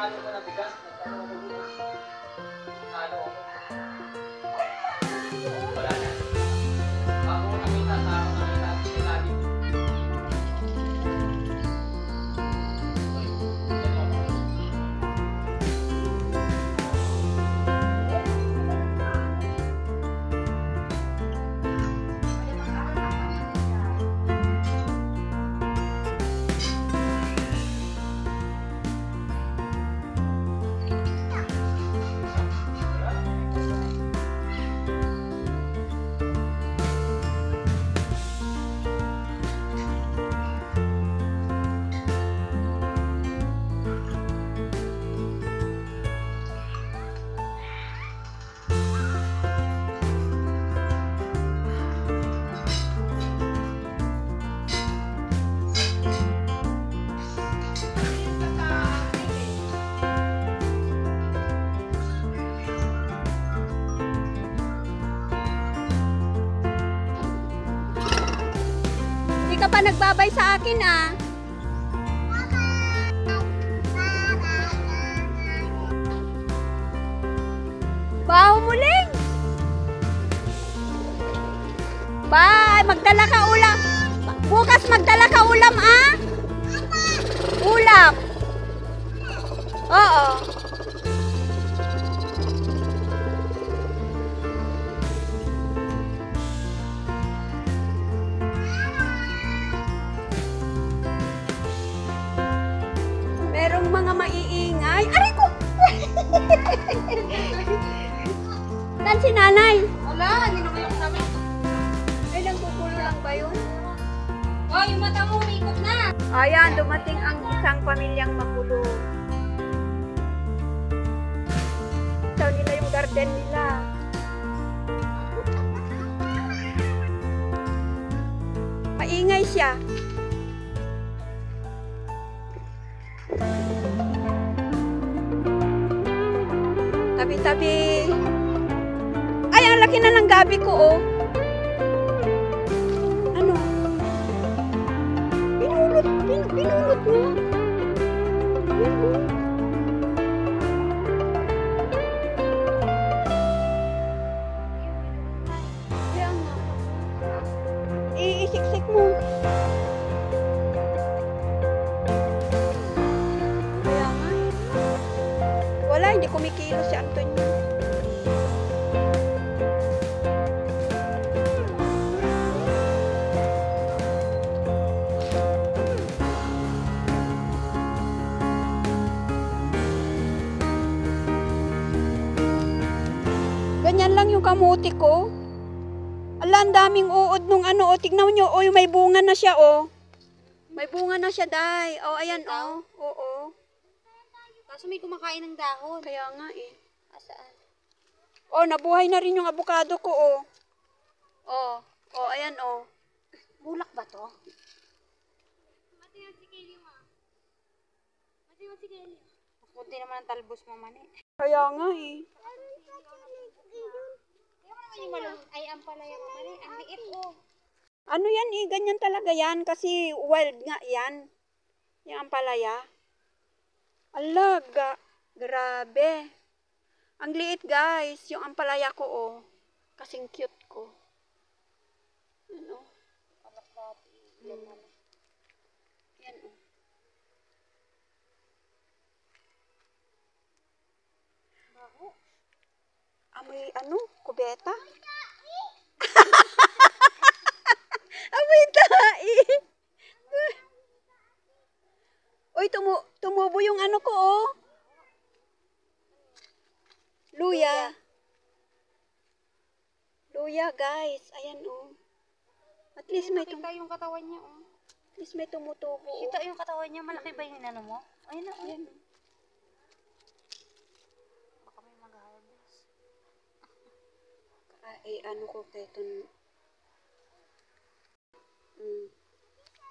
Nagkakalo ko na bigas, nagkakalo ko bigas. Nagkakalo ko. Wala na. Ako nakita sa ako nakita sinabi. Hindi ka pa nagbabay sa akin ah. Baho muling. Bye, magdala ka ulam. Bukas magdala ka ulam ah. Ulam. Oo. Merong mga maiingay. Aray ko! Saan si nanay? Wala, hindi naman yung sabi. Ay, nagkukulo lang ba yun? Oh, yung mata mo, umikot na. Ayan, dumating ang isang pamilyang magulo. Ito nila yung garden nila. Maingay siya. Tabi-tabi. Ay, ang laki na ng gabi ko, oh. Ano? Pinulot niya. Yan, oh. Yan, oh. Iisiksik mo. Kaya nga. Wala, hindi kumikilos si Antonio. Ganyan lang yung kamuti ko. Ala, ang daming uod nung ano, oh. Tignan nyo, oh, may bunga na siya, oh. May bunga na siya, day. Oh, ayan, oh. Oo. Kaso may kumakain ng dahon. Kaya nga, eh. Asaan? Oh, nabuhay na rin yung avocado ko, oh. Oh, oh, ayan, oh. Bulak ba to? Kunti naman ang talbos mo man eh. Kaya nga, eh. Kaya mo naman yung ay ang palaya mo man eh. Ang liit oh. Ano yan, eh. Ganyan talaga yan. Kasi wild nga yan. Yung ampalaya. Alaga. Grabe. Ang liit, guys. Yung ampalaya ko, oh. Kasing cute ko. Ano? Yan, oh. Amoy, ano? Kubeta? Amoy tae. Uy, tumubo yung ano ko, oh. Luya. Luya, guys. Ayan, oh. At least may Kita yung katawan niya oh. At least may tumutubo, oh. Kita yung katawan niya. Malaki ba yung inano mo? Ayun na oh. Ayan. Baka may mag-harvest. Ay, ano ko, keton.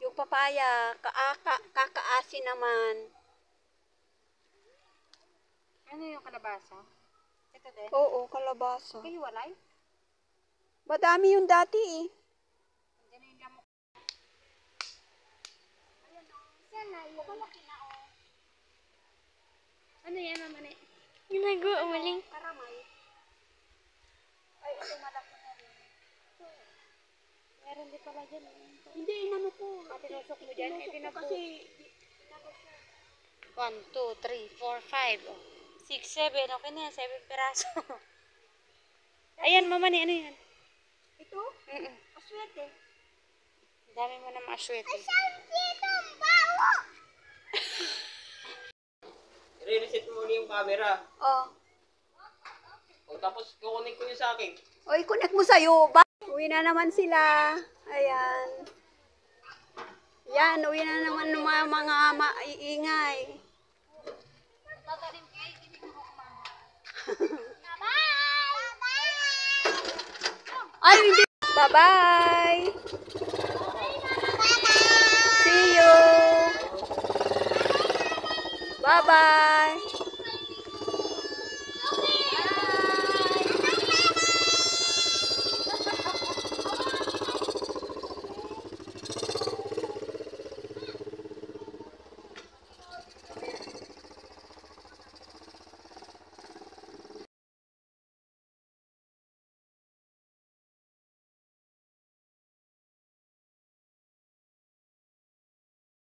Yung papaya, kakaasin naman. Ano yung kalabasa? Ito din? Oo, kalabasa. Kayo walay? Madami yung dati, eh. Diyan na yung lamok. Ayan o. Siya na yung malaki na o. Ano yan, Mama Ni? Ginagawa maling. Karamay. Ay, ito malaki na rin. Meron din pala dyan. Hindi, inano ko. Tinusok mo dyan. Eh, Tinusok ko kasi, 1, 2, 3, 4, 5, 6, 7. Okay na yan, 7 piraso. Ayan, Mama Ni, ano yan? ito, aswete. Dami mo na maaswete. I-reset mo muna yung camera. Oh. O tapos kukunin ko yung sa akin. Oy, connect mo sa'yo. Uwi na naman sila. Ayan. Yan, uwi na naman ng mga maiingay. Ay, hindi. Bye-bye. See you. Bye-bye.